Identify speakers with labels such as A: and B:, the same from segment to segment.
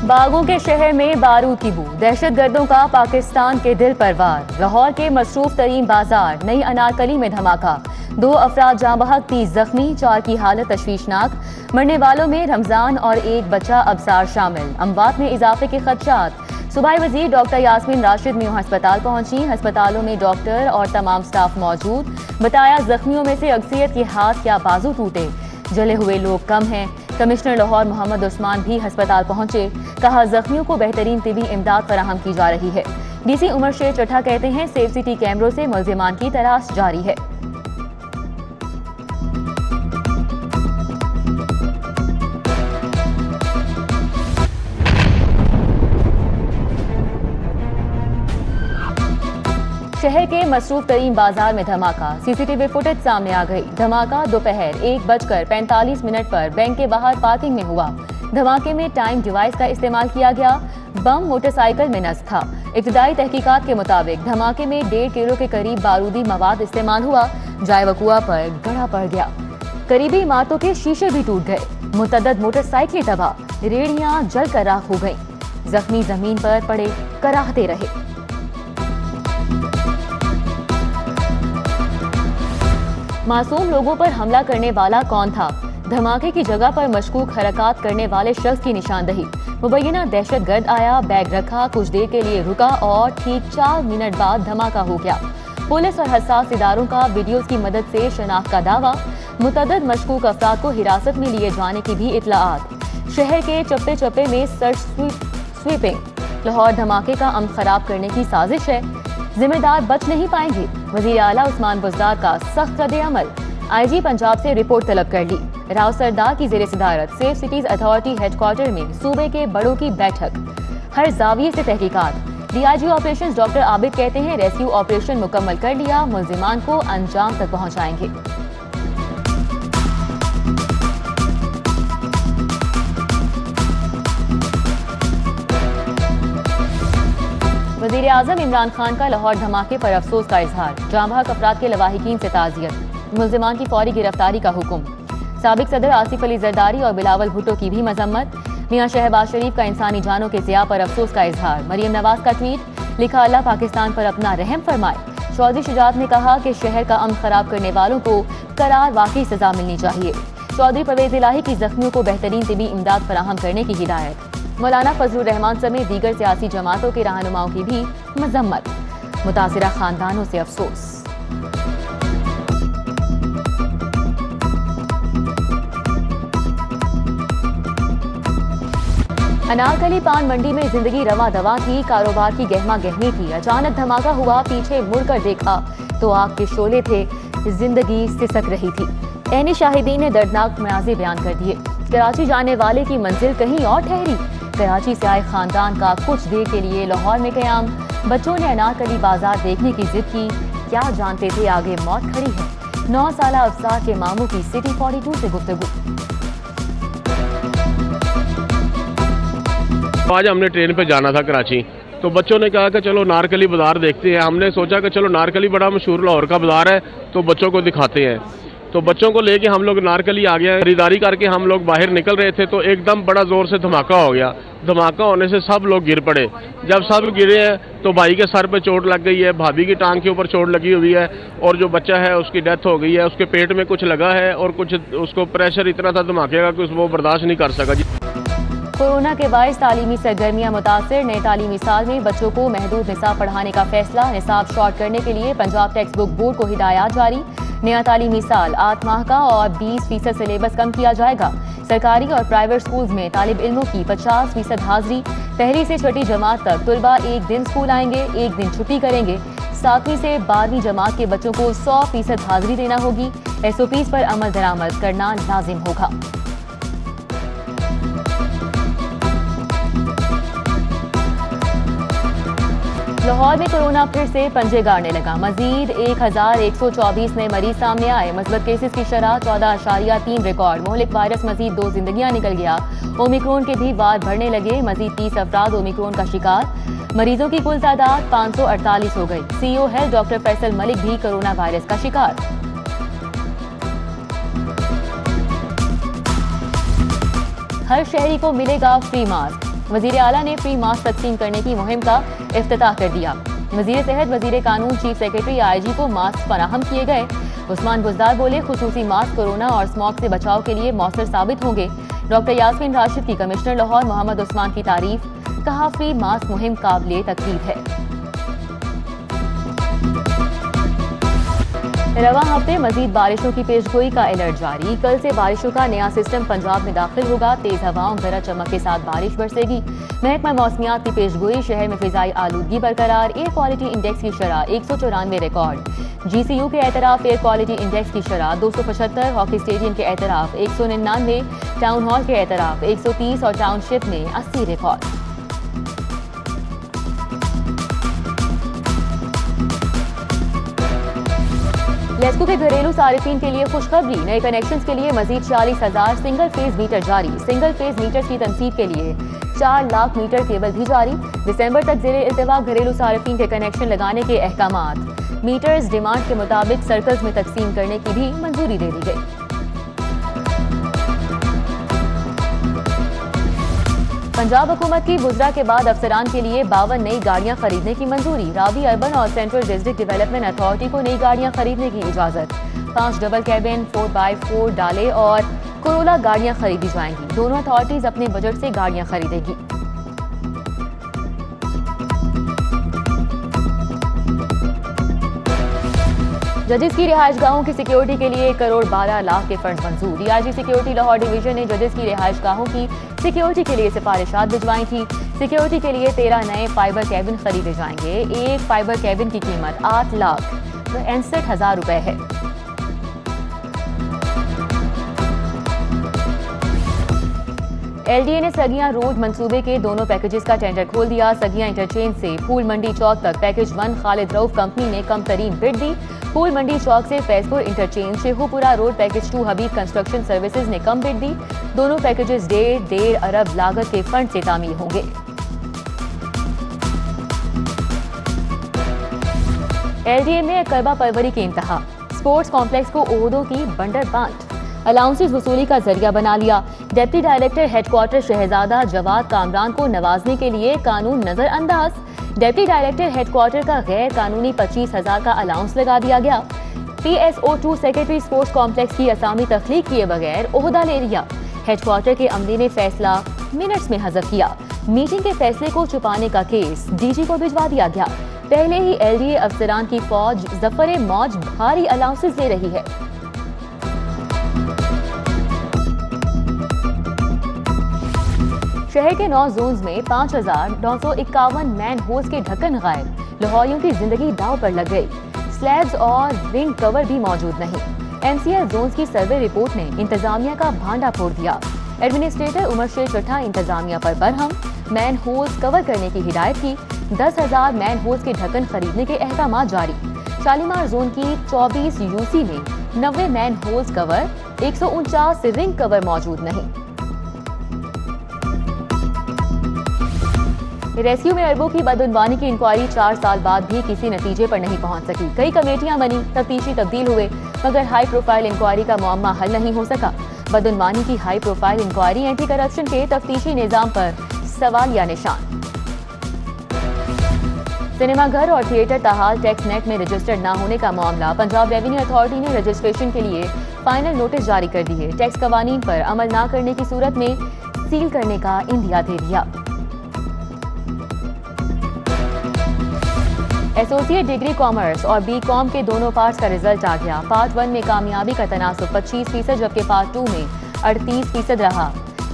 A: बागों के शहर में बारूद की बू, दहशतगर्दों का पाकिस्तान के दिल पर वार। लाहौर के मसरूफ तरीन बाजार नई अनारकली में धमाका, 2 अफराद जाँ बहक, 30 जख्मी, 4 की हालत तशवीशनाक। मरने वालों में रमजान और एक बच्चा अबसार शामिल। अमवात में इजाफे के खदशात। सूबाई वजीर डॉक्टर यास्मीन राशिद म्यू अस्पताल पहुंची। अस्पतालों में डॉक्टर और तमाम स्टाफ मौजूद। बताया जख्मियों में से अक्सरियत के हाथ या बाजू टूटे, जले हुए लोग कम हैं। कमिश्नर लाहौर मोहम्मद उस्मान भी अस्पताल पहुंचे। कहा जख्मियों को बेहतरीन तिबी इमदाद फराहम की जा रही है। डीसी उमर शेर चट्ठा कहते हैं सेफ सिटी कैमरों से मुल्जिमान की तलाश जारी है। शहर के मसरूफ तरीन बाजार में धमाका, सीसीटीवी फुटेज सामने आ गई। धमाका दोपहर 1:45 पर बैंक के बाहर पार्किंग में हुआ। धमाके में टाइम डिवाइस का इस्तेमाल किया गया। बम मोटरसाइकिल में नस्ब था। इब्तदाई तहकीकात के मुताबिक धमाके में 1.5 किलो के करीब बारूदी मवाद इस्तेमाल हुआ। जाए वकुआ पर गड़ा पड़ गया। करीबी इमारतों के शीशे भी टूट गए। मुतअद्दिद मोटरसाइकिलें तबाह, रेहड़ियां जलकर राख हो गईं। जख्मी जमीन पर पड़े कराहते रहे। मासूम लोगों पर हमला करने वाला कौन था? धमाके की जगह पर मशकूक हरकत करने वाले शख्स की निशानदही। मुबैना दहशतगर्द आया, बैग रखा, कुछ देर के लिए रुका और ठीक 4 मिनट बाद धमाका हो गया। पुलिस और हसास इदारों का वीडियोज की मदद से शनाख्त का दावा। मुतअद्दिद मशकूक अफराद को हिरासत में लिए जाने की भी इत्तलाआत। शहर के चप्पे चप्पे में सर्च स्वीपिंग। लाहौर धमाके का अमन खराब करने की साजिश है, जिम्मेदार बच नहीं पाएंगे। वजीर आला उस्मान बुज़दार का सख्त रद्द-ए-अमल। IG पंजाब से रिपोर्ट तलब कर ली। राव सरदार की जेर सदारत सेफ सिटीज अथॉरिटी हेडक्वार्टर में सूबे के बड़ों की बैठक। हर जाविये से तहकीकात। DIG ऑपरेशन डॉक्टर आबिद कहते हैं रेस्क्यू ऑपरेशन मुकम्मल कर लिया, मुल्जिमान को अंजाम तक पहुंचाएंगे। वज़ीर आज़म इमरान खान का लाहौर धमाके पर अफसोस का इजहार। जाँ बहक अफराद के लवाहिकीन से ताज़ियत। मुल्जिमान की फौरी गिरफ्तारी का हुक्म। साबिक सदर आसिफ अली जरदारी और बिलावल भुट्टो की भी मजम्मत। मियां शहबाज शरीफ का इंसानी जानों के ज़िया पर अफसोस का इजहार। मरियम नवाज का ट्वीट, लिखा अल्लाह पाकिस्तान पर अपना रहम फरमाए। चौधरी शुजात ने कहा कि शहर का अमन खराब करने वालों को करार वाकई सजा मिलनी चाहिए। चौधरी परवेज इलाही की जख्मियों को बेहतरीन तिबी इमदाद फराहम करने की हिदायत। मौलाना फजलुर रहमान समेत दीगर सियासी जमातों के रहनुमाओं की भी मजम्मत। मुतासिरा खानदानों से अफसोस। अनारकली पान मंडी में जिंदगी रवा दवा थी, कारोबार की गहमा गहमी थी। अचानक धमाका हुआ, पीछे मुड़कर देखा तो आग के शोले थे, जिंदगी सिसक रही थी। ऐनी शाहिदीन ने दर्दनाक मनाज़िर बयान कर दिए। कराची जाने वाले की मंजिल कहीं और ठहरी। कराची से आए खानदान का कुछ देर के लिए लाहौर में क़याम। बच्चों ने अनारकली बाजार देखने की जिद की। क्या जानते थे आगे मौत खड़ी है। 9 साला अफसार के मामू की सिटी 42 से गुफ्तगू।
B: आज हमने ट्रेन पे जाना था कराची, तो बच्चों ने कहा कि चलो नारकली बाजार देखते हैं। हमने सोचा कि चलो नारकली बड़ा मशहूर लाहौर का बाजार है, तो बच्चों को दिखाते हैं। तो बच्चों को लेके हम लोग नारकली आ गया। खरीदारी करके हम लोग बाहर निकल रहे थे तो एकदम बड़ा जोर से धमाका हो गया। धमाका होने से सब लोग गिर पड़े। जब सब गिरे हैं तो भाई के सर पे चोट लग गई है, भाभी की टांग के ऊपर चोट लगी हुई है, और जो बच्चा है उसकी डेथ हो गई है। उसके पेट में कुछ लगा है और कुछ उसको प्रेशर इतना था धमाके का कि वो बर्दाश्त नहीं कर सका।
A: कोरोना के बायस तालीमी सरगर्मियां मुतासिर। नए तालीमी साल में बच्चों को महदूद निसाब पढ़ाने का फैसला। निसाब शॉर्ट करने के लिए पंजाब टेक्स्ट बुक बोर्ड को हिदायत जारी। नया तालीमी साल 8 माह का और 20% सिलेबस कम किया जाएगा। सरकारी और प्राइवेट स्कूल्स में तालिब इल्मों की 50% हाजिरी। पहली से छठी जमात तक तुलबा एक दिन स्कूल आएंगे, एक दिन छुट्टी करेंगे। 7वीं से 12वीं जमात के बच्चों को 100% हाजिरी देना होगी। SOPs पर अमल दरामद करना लाजिम होगा। लाहौर में कोरोना फिर से पंजे गाड़ने लगा। मजीद 1124 नए मरीज सामने आए। मस्बत केसेस की शरह 14.3 रिकॉर्ड। मोहलिक वायरस मजीद 2 जिंदगियां निकल गया। ओमिक्रॉन के भी वार बढ़ने लगे। मजीद 30 अफराद ओमिक्रॉन का शिकार। मरीजों की कुल तादाद 548 हो गई। CEO health doctor Faisal Malik भी कोरोना वायरस का शिकार। हर शहरी को मिलेगा फ्री मास्क। वजीर आला ने फ्री मास्क तकसीम करने की मुहिम का इफ्तिताह कर दिया। वजीर सेहत, वजीर कानून, चीफ सेक्रेटरी, IG को मास्क फराहम किए गए। उस्मान बुज़दार बोले, खुसूसी मास्क कोरोना और स्मॉग से बचाव के लिए मौसर साबित होंगे। डॉक्टर यास्मीन राशिद की कमिश्नर लाहौर मोहम्मद उस्मान की तारीफ, कहा फ्री मास्क मुहिम काबिले तकरीब है। रवा हफ्ते मजीद बारिशों की पेशगोई का अलर्ट जारी। कल से बारिशों का नया सिस्टम पंजाब में दाखिल होगा। तेज हवाओं, गरज चमक के साथ बारिश बरसेगी। महकमा मौसमियात की पेशगोई, शहर में फिजाई आलूदगी बरकरार। एयर क्वालिटी इंडेक्स की शरह 194 रिकॉर्ड। GCU के एतराफ एयर क्वालिटी इंडेक्स की शरह 275, हॉकी स्टेडियम के एतराफ 199, टाउन हॉल के एतराफ 130 और टाउनशिप में 80 रिकॉर्ड। लेस्को के घरेलू सारिफीन के लिए खुशखबरी, नए कनेक्शंस के लिए मजीद 40,000 सिंगल फेज मीटर जारी। सिंगल फेज मीटर की तनसीब के लिए 4 लाख मीटर केबल भी जारी। दिसंबर तक ज़ेरे इल्तिफाक घरेलू सारिफीन के कनेक्शन लगाने के अहकामात। मीटर्स डिमांड के मुताबिक सर्कल्स में तकसीम करने की भी मंजूरी दे दी गई। पंजाब हुकूमत की बुजरा के बाद अफसरान के लिए 52 नई गाड़ियां खरीदने की मंजूरी। रावी अर्बन और सेंट्रल डिस्ट्रिक्ट डेवलपमेंट अथॉरिटी को नई गाड़ियां खरीदने की इजाजत। 5 डबल कैबिन 4x4 डाले और कोरोला गाड़ियां खरीदी जाएंगी। दोनों अथॉरिटीज अपने बजट से गाड़ियां खरीदेगी। जजेस की रिहायशगाहों की सिक्योरिटी के लिए 1 करोड़ 12 लाख के फंड मंजूर। DIG सिक्योरिटी लाहौर डिवीजन ने जजेस की रिहायशगाहों की सिक्योरिटी के लिए सिफारिशात भिजवाई थी। सिक्योरिटी के लिए 13 नए फाइबर कैबिन खरीदे जाएंगे। एक फाइबर कैबिन की कीमत 8,61,000 रुपए है। LDA ने सगियां रोड मंसूबे के दोनों पैकेजेस का टेंडर खोल दिया। सगियां इंटरचेंज से फूल मंडी चौक तक पैकेज 1 खालिद रऊफ कंपनी ने कम तरीन बिड दी। फूल मंडी चौक से Faizpur interchange Sheikhupura road package 2 हबीब कंस्ट्रक्शन सर्विसेज ने कम बिड दी। दोनों पैकेजेस 1.5 अरब लागत के फंड से तामीर होंगे। LDA में करबा परवरी की इंतहा। स्पोर्ट्स कॉम्प्लेक्स को ओहदों की बंडर बांट, अलाउंसेस वसूली का जरिया बना लिया। डिप्टी डायरेक्टर हेडक्वार्टर शहजादा जवाद कामरान को नवाजने के लिए कानून नजरअंदाज। डिप्टी डायरेक्टर हेडक्वार्टर का गैर कानूनी 25,000 का अलाउंस लगा दिया गया। PSO2 सेक्रेटरी स्पोर्ट्स कॉम्प्लेक्स की असामी तख्लीक किए बगैर ओहदा ले लिया। हेडक्वार्टर के अमले ने फैसला मिनट्स में हज़फ किया। मीटिंग के फैसले को छुपाने का केस DG को भिजवा दिया गया। पहले ही LDA अफसरान की फौज जफर मौज भारी अलाउंसेस दे रही है। शहर के 9 जोन्स में 5,951 मैन होल्स के ढक्कन गायब। लाहौरियों की जिंदगी दांव पर लग गई। स्लैब्स और रिंग कवर भी मौजूद नहीं। MCL जोन्स की सर्वे रिपोर्ट ने इंतजामिया का भांडा फोड़ दिया। एडमिनिस्ट्रेटर उमर शेख चट्ठा इंतजामिया पर बरहम, मैन होल्स कवर करने की हिदायत की। 10,000 मैन होल्स के ढक्कन खरीदने के अहकामात जारी। शालीमार जोन की 24 UC में 90 man holes cover, 149 ring cover मौजूद नहीं। रेस्क्यू में अरबों की बदउनवानी की इंक्वायरी 4 साल बाद भी किसी नतीजे पर नहीं पहुंच सकी। कई कमेटियां बनी, तफ्तीशी तब्दील हुए, मगर हाई प्रोफाइल इंक्वायरी का मुअम्मा हल नहीं हो सका। बदउनवानी की high profile inquiry anti corruption के तफ्तीशी निजाम पर सवालिया निशान। सिनेमाघर और थिएटर ताहाल टैक्स नेट में रजिस्टर्ड न होने का मामला। पंजाब रेवेन्यू अथॉरिटी ने रजिस्ट्रेशन के लिए फाइनल नोटिस जारी कर दिए। टैक्स कवानीन पर अमल न करने की सूरत में सील करने का इंदिया दे दिया। एसोसिएट डिग्री कॉमर्स और BCom के दोनों पार्ट्स का रिजल्ट आ गया। पार्ट 1 में कामयाबी का तनासुब 25%, जबकि पार्ट 2 में 38% रहा।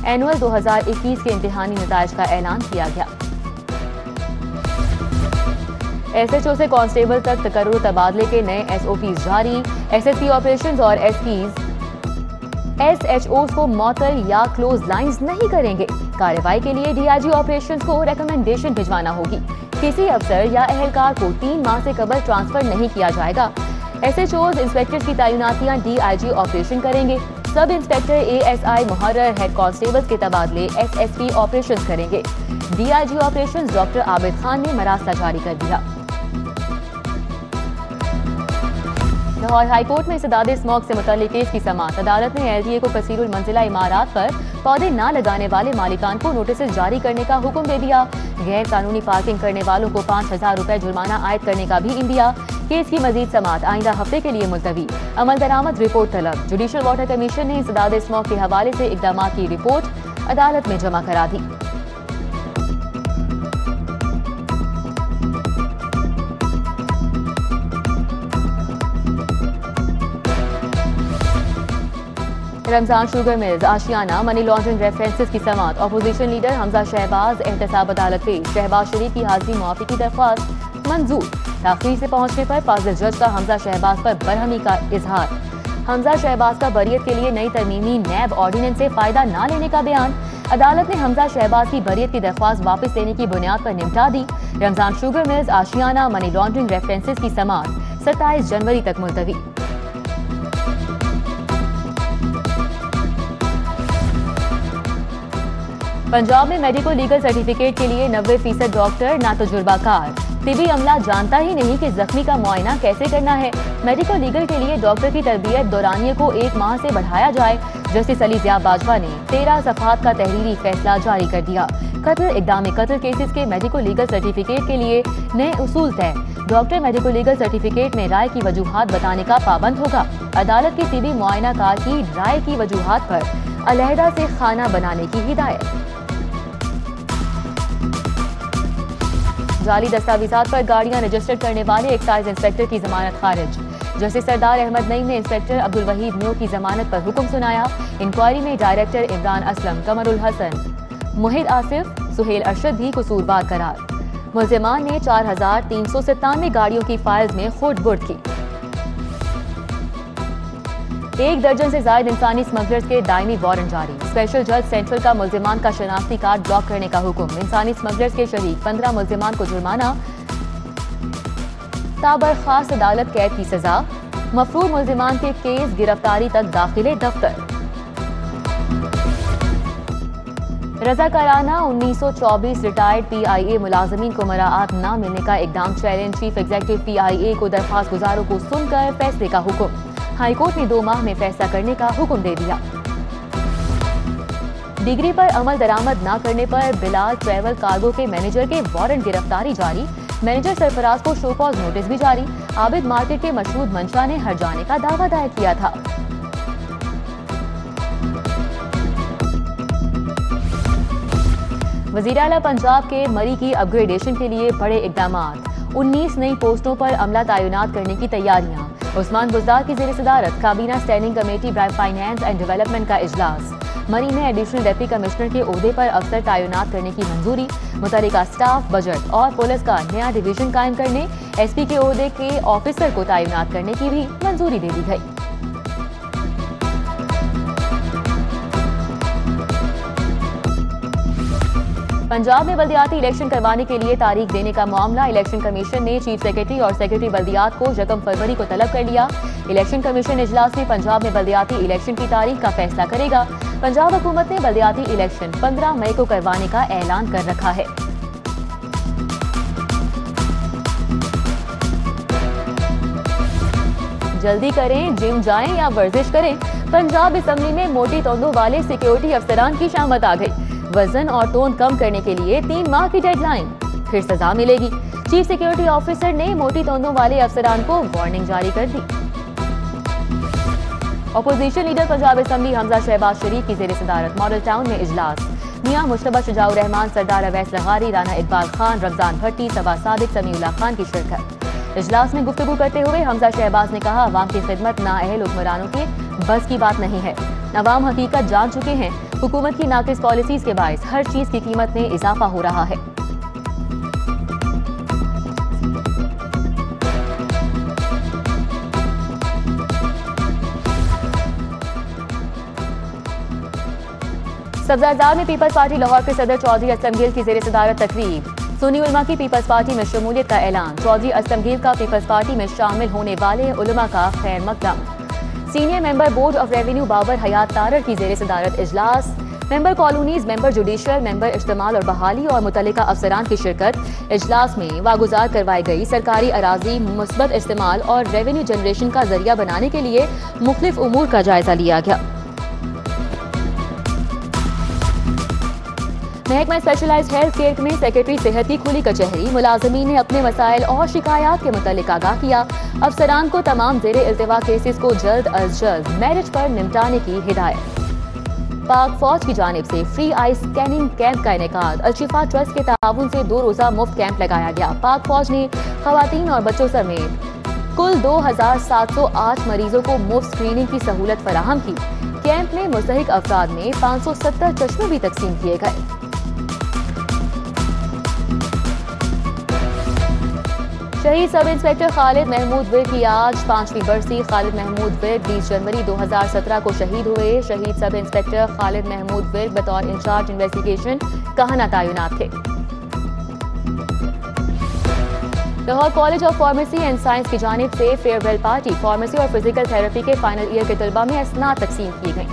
A: एनुअल 2021 के इम्तिहानी नताइज का ऐलान किया गया। SHO से कांस्टेबल तक तकर्रुर तबादले के नए SOPs जारी। SSP ऑपरेशंस और SPs SHOs को मौतल या क्लोज लाइंस नहीं करेंगे। कार्रवाई के लिए DIG ऑपरेशंस को रिकमेंडेशन भिजवाना होगी। किसी अफसर या अहलकार को 3 माह से कबल ट्रांसफर नहीं किया जाएगा। SHOs इंस्पेक्टर्स की तैनातियां DIG ऑपरेशन करेंगे। सब इंस्पेक्टर ASI मुहर्रर हेड कांस्टेबल्स के तबादले SSP ऑपरेशंस करेंगे। DIG operations doctor Abid Khan ने मरासला जारी कर दिया। लाहौर हाईकोर्ट में इस्तेदाद स्मॉग से मुताल्लिक केस की समाअत। अदालत ने LTA को कसीरुल मंजिला इमारात पर पौधे न लगाने वाले मालिकान को नोटिस जारी करने का हुक्म दे दिया। गैर कानूनी पार्किंग करने वालों को 5000 रुपए जुर्माना आयद करने का भी इंदिया। केस की मजीद समाअत आइंदा हफ्ते के लिए मुलतवी। अमल दरामद रिपोर्ट तलब। जुडिशल वाटर कमीशन ने इस्तेदाद स्मॉग के हवाले से इकदाम की रिपोर्ट अदालत में जमा करा दी। रमजान शुगर मिल्स आशियाना मनी लॉन्ड्रिंग रेफरेंसेस की समाअत। अपोजिशन लीडर हमजा शहबाज एहतसाब अदालत पेश। शहबाज शरीफ की हाजिरी मुआफी की दरख्वास्त मंजूर। ताखीर से पहुंचने पर फाजिल जज का हमजा शहबाज पर बरहमी का इजहार। हमजा शहबाज का बरियत के लिए नई तरमीमी नैब ऑर्डिनेंस से फायदा न लेने का बयान। अदालत ने हमजा शहबाज की बरियत की दरख्वास्त वापस लेने की बुनियाद पर निपटा दी। रमजान शुगर मिल्स आशियाना मनी लॉन्ड्रिंग रेफरेंसेस की समाअत 27 जनवरी तक मुलतवी। पंजाब में मेडिको लीगल सर्टिफिकेट के लिए 90% डॉक्टर ना तजुर्बाकार। तिबी अमला जानता ही नहीं कि जख्मी का मुआयना कैसे करना है। मेडिको लीगल के लिए डॉक्टर की तरबियत दौरानिये को 1 माह से बढ़ाया जाए। जस्टिस अली ज़िया बाजवा ने 13 सफ़हात का तहरीरी फैसला जारी कर दिया। कत्ल इक़दाम कत्ल केसेस के मेडिको लीगल सर्टिफिकेट के लिए नए उसूल तय। डॉक्टर मेडिको लीगल सर्टिफिकेट में राय की वजूहात बताने का पाबंद होगा। अदालत की तिबी मुआयना कार की राय की वजूहात पर अलहदा से खाना बनाने की हिदायत। जाली दस्तावेजात पर गाड़ियां रजिस्टर करने वाले एक्साइज इंस्पेक्टर की जमानत खारिज। जस्टिस सरदार अहमद नईम ने इंस्पेक्टर अब्दुल वहीद न्यू की जमानत पर हुक्म सुनाया। इंक्वायरी में डायरेक्टर इमरान असलम, कमरुल हसन, मुहिद आसिफ, सुहेल अरशद भी कसूरवार करार। मुल्जिमान ने 4397 गाड़ियों की फाइल्स में खुर्द बुर्द की। 1 दर्जन से ज्यादा इंसानी स्मगलर्स के दायमी वारंट जारी। स्पेशल जज सेंट्रल का मुल्जिमान का शनाख्ती कार्ड ब्लॉक करने का हुक्म। इंसानी स्मगलर्स के शरीक 15 मुल्जिमान को जुर्माना, ताबरखास अदालत कैद की सजा। मफरूर मुल्जिमान के केस गिरफ्तारी तक दाखिले दफ्तर। रज़ाकाराना 1924 रिटायर्ड PIA मुलाजमीन को मराआत न मिलने का इकदाम चैलेंज। चीफ एग्जीक्यूटिव PIA को दरख्वास्त गुजारों को सुनकर फैसले का हुक्म। हाईकोर्ट ने 2 माह में फैसला करने का हुक्म दे दिया। डिग्री पर अमल दरामद न करने पर बिलाल ट्रैवल कार्गो के मैनेजर के वारंट गिरफ्तारी जारी। मैनेजर सरफराज को शो कॉज नोटिस भी जारी। आबिद मार्केट के मशहूद मंशा ने हट जाने का दावा दायर किया था। वज़ीर आला पंजाब के मरी की अपग्रेडेशन के लिए बड़े इकदामात। 19 नई पोस्टों पर अमला तैनात करने की तैयारियां। उस्मान बुज़दार की ज़ेर सदारत काबीना स्टैंडिंग कमेटी ब्राइम फाइनेंस एंड डेवलपमेंट का इजलास। मरी में एडिशनल डिप्टी कमिश्नर के ओहदे पर अफसर तैनात करने की मंजूरी। मुतल्लिका स्टाफ, बजट और पुलिस का नया डिवीजन कायम करने, SP के ओहदे के ऑफिसर को तैनात करने की भी मंजूरी दे दी गई। पंजाब में बल्दियाती इलेक्शन करवाने के लिए तारीख देने का मामला। इलेक्शन कमीशन ने चीफ सेक्रेटरी और सेक्रेटरी बल्दियात को 1 फरवरी को तलब कर लिया। इलेक्शन कमीशन इजलास में पंजाब में बल्दियाती इलेक्शन की तारीख का फैसला करेगा। पंजाब हुकूमत ने बल्दियाती इलेक्शन 15 मई को करवाने का ऐलान कर रखा है। जल्दी करें, जिम जाएं या वर्जिश करें। पंजाब असेंबली में मोटी तोंदों वाले सिक्योरिटी अफसरान की शामत आ गई। वजन और तोंद कम करने के लिए 3 माह की डेडलाइन, फिर सजा मिलेगी। चीफ सिक्योरिटी ऑफिसर ने मोटी तोंदों वाले अफसरान को वार्निंग जारी कर दी। Opposition leader Punjab assembly Hamza Shahbaz Sharif की ज़ेर सदारत मॉडल टाउन में इजलास। मियां मुश्तबा शुजाउर रहमान, सरदार अवैस लगारी, राना इकबाल खान, रमजान भट्टी, सबा सादिक, समीउल्लाह खान की शिरकत। इजलास में गुफ्तगू करते हुए हमजा शहबाज ने कहा, अवाम की खिदमत नाअहल हुक्मरानों के बस की बात नहीं है। अवाम हकीकत जान चुके हैं। हुकूमत की नाकिस पॉलिसीज के बायस हर चीज की कीमत में इजाफा हो रहा है। सब्जाजार में पीपल्स पार्टी लाहौर के सदर चौधरी असलमगीर की ज़ेर सदारत तकरीब। सुन्नी उलमा की पीपल्स पार्टी में शमूलियत का ऐलान। चौधरी असलमगीर का पीपल्स पार्टी में शामिल होने वाले उलमा का खैर मकदम। Senior member board of revenue Babar Hayat Tarar की ज़ेर सदारत इजलास। Member colonies, member judicial, member इज्तिमाल और बहाली और मुतल्लिका अफसरान की शिरकत। इजलास में वागुजार करवाई गई सरकारी अराजी मुस्बत इस्तेमाल और रेवेन्यू जनरेशन का जरिया बनाने के लिए मुख्तलिफ उमूर का जायजा लिया गया। महकमा स्पेशलाइज्ड हेल्थ केयर में सेक्रेटरी सेहत की खुली कचहरी। मुलाजमीन ने अपने मसाइल और शिकायत के मुतालिक आगाह किया। अफसरान को तमाम जेर इल्तिवा केसेस को जल्द अज जल्द मेरिट पर निपटाने की हिदायत। पाक फौज की जानिब से फ्री आई स्कैनिंग कैंप का इनेकाद। अल-शिफा ट्रस्ट के ताउन से 2 रोजा मुफ्त कैंप लगाया गया। पाक फौज ने खवातीन और बच्चों समेत कुल 2708 मरीजों को मुफ्त स्क्रीनिंग की सहूलत फराहम की। कैंप में मुस्तहिक अफराद में 570 चश्मे भी तकसीम किए गए। शहीद सब इंस्पेक्टर खालिद महमूद विर्क की आज 5वीं बरसी। खालिद महमूद विर्क 20 जनवरी 2017 को शहीद हुए। शहीद सब इंस्पेक्टर खालिद महमूद विर्क बतौर इंचार्ज इन्वेस्टिगेशन कहाना तैनात थे। Lahore college of pharmacy and science की जानिब से फेयरवेल पार्टी। फार्मेसी और फिजिकल थेरेपी के फाइनल ईयर के तलबा में असनाद तकसीम की गई।